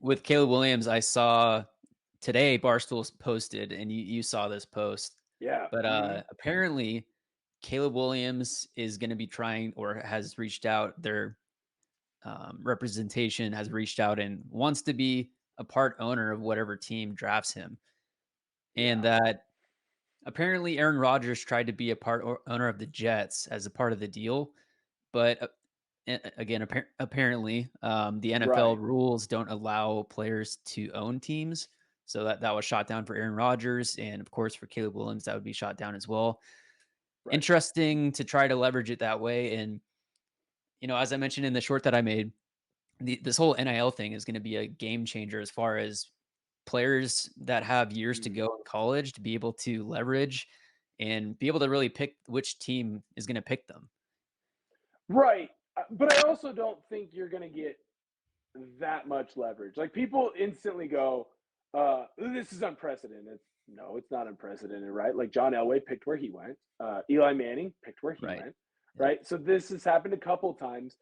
with Caleb Williams, I saw today Barstool's posted, and you saw this post, Yeah. but apparently Caleb Williams is going to be trying or has reached out. Their representation has reached out and wants to be a part owner of whatever team drafts him, and Yeah. that apparently Aaron Rodgers tried to be a owner of the Jets as a part of the deal, but again, apparently, the NFL Right. rules don't allow players to own teams. So that was shot down for Aaron Rodgers, and of course for Caleb Williams, that would be shot down as well. Right. Interesting to try to leverage it that way. And as I mentioned in the short that I made, this whole NIL thing is going to be a game changer as far as players that have years to Mhm. go in college to be able to leverage and be able to really pick which team is going to pick them. Right. But I also don't think you're going to get that much leverage. Like people instantly go, this is unprecedented. No, it's not unprecedented, right? Like John Elway picked where he went. Eli Manning picked where he Right. went, Yeah. right? So this has happened a couple times,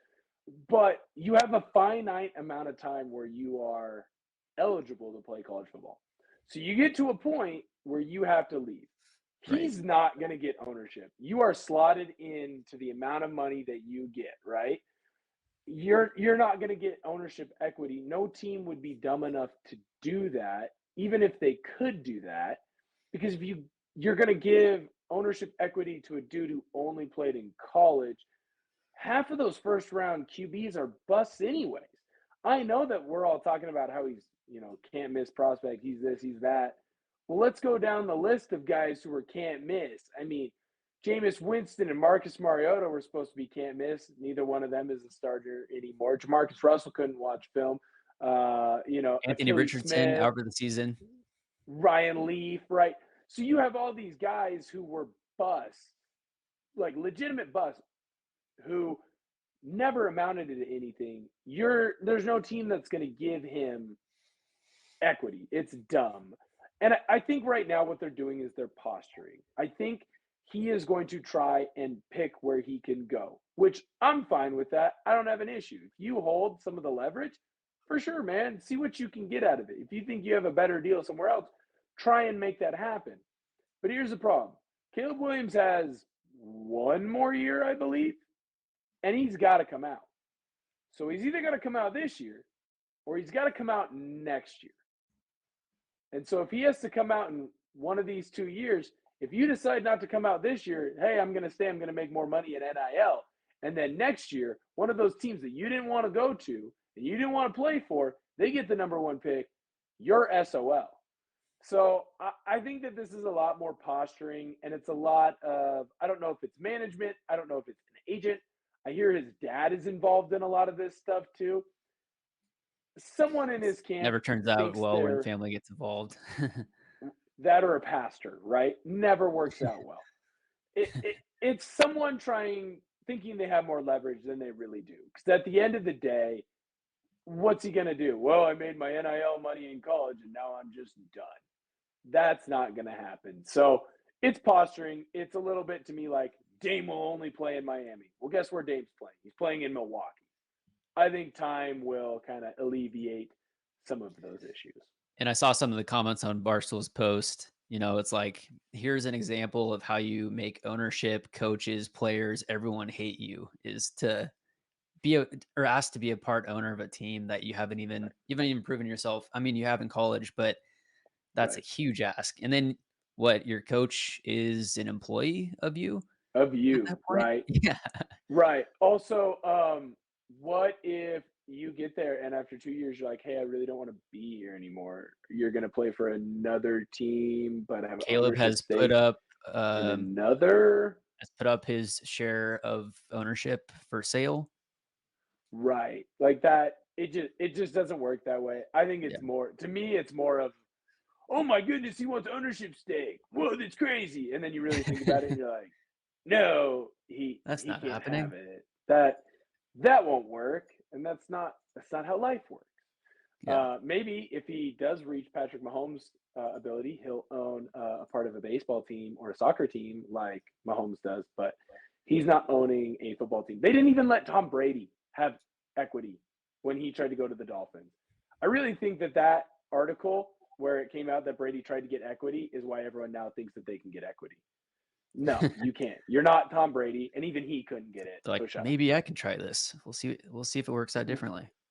but you have a finite amount of time where you are eligible to play college football. So you get to a point where you have to leave. Right. He's not going to get ownership. You are slotted into the amount of money that you get, right? You're not going to get ownership equity. No team would be dumb enough to do that, even if they could do that, because if you're going to give ownership equity to a dude who only played in college, half of those first round QBs are busts anyways. I know that we're all talking about how he's, can't miss prospect, he's this, he's that. Well, let's go down the list of guys who are can't miss. I mean, Jameis Winston and Marcus Mariota were supposed to be can't miss. Neither one of them is a starter anymore. Jamarcus Russell couldn't watch film. Anthony Achilles Richardson Smith, out for the season. Ryan Leaf, right? So you have all these guys who were busts, like legitimate busts, who never amounted to anything. There's no team that's going to give him equity. It's dumb. And I think right now what they're doing is they're posturing. I think he is going to try and pick where he can go, which I'm fine with that. I don't have an issue. If you hold some of the leverage, for sure, man, see what you can get out of it. If you think you have a better deal somewhere else, try and make that happen. But here's the problem. Caleb Williams has one more year, I believe, and he's got to come out. So he's either got to come out this year or he's got to come out next year. And so if he has to come out in one of these 2 years, if you decide not to come out this year, hey, I'm going to stay, I'm going to make more money at NIL. And then next year, one of those teams that you didn't want to go to and you didn't want to play for, they get the number one pick, you're SOL. So I think that this is a lot more posturing, and it's a lot of, I don't know if it's management. I don't know if it's an agent. I hear his dad is involved in a lot of this stuff too. Someone in his camp Never turns out thinks well when they're family gets involved. that or a pastor, right? Never works out well. It's someone thinking they have more leverage than they really do. Because at the end of the day, what's he going to do? Well, I made my NIL money in college and now I'm just done. That's not going to happen. So it's posturing. It's a little bit to me like Dame will only play in Miami. Well, guess where Dame's playing? He's playing in Milwaukee. I think time will kind of alleviate some of those issues. And I saw some of the comments on Barstool's post. It's like, here's an example of how you make ownership, coaches, players, everyone hate you, is to or asked to be a part owner of a team that you haven't even proven yourself. I mean, you have in college, but that's a Right. huge ask. And then what, your coach is an employee of you Of at you, that point? right? Yeah. Right. Also, what if you get there and after 2 years you're like, hey, I really don't want to be here anymore. You're gonna play for another team, but have Caleb ownership has put stake up in another. his share of ownership for sale. Right. Like that. It just doesn't work that way. I think Yeah. it's more to me, it's more of, oh my goodness, he wants ownership stake. Whoa, that's crazy. And then you really think about it and you're like, no, That's he not can't have happening. it. That won't work. And that's not how life works. Yeah. Maybe if he does reach Patrick Mahomes' ability, he'll own a part of a baseball team or a soccer team like Mahomes does, but he's not owning a football team. They didn't even let Tom Brady have equity when he tried to go to the Dolphins. I really think that that article where it came out that Brady tried to get equity is why everyone now thinks that they can get equity. No, They're you can't. You're not Tom Brady, and even he couldn't get it. So like, shut up. maybe I can try this. We'll see. We'll see if it works out differently.